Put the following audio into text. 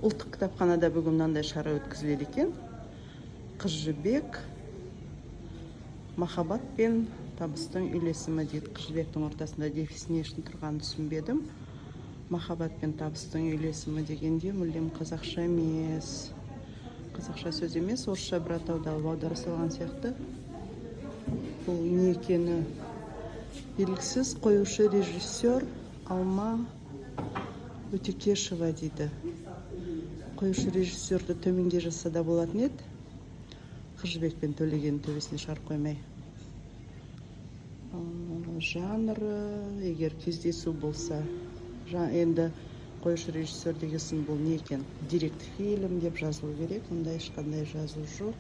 Ұлттық кітапханада бүгін мынандай шара өткізіледі екен. Қыз жібек, махаббат пен табыстың үйлесімі дейді. Қыз жібектің ортасында дефис не үшін тұрғанын түсінбедім. Махаббат пен табыстың үйлесімі дегенде мүлдем қазақша емес. Қазақша сөз емес, орысша бір атауды алып аудара салған сияқты. Бұл не екені белгісіз. Қоюшы режиссер Алма Өтекешева дейді. Қоюшы режиссерді төменге жазса да болатын еді. Қыз жібек пен Төлеген төбесіне шығарып қоймай. Жанры, егер кездесу болса, енді қоюшы режиссер дегесін бұл не екен? Директ фильм деп жазылу керек. Онда ешқандай жазу жоқ.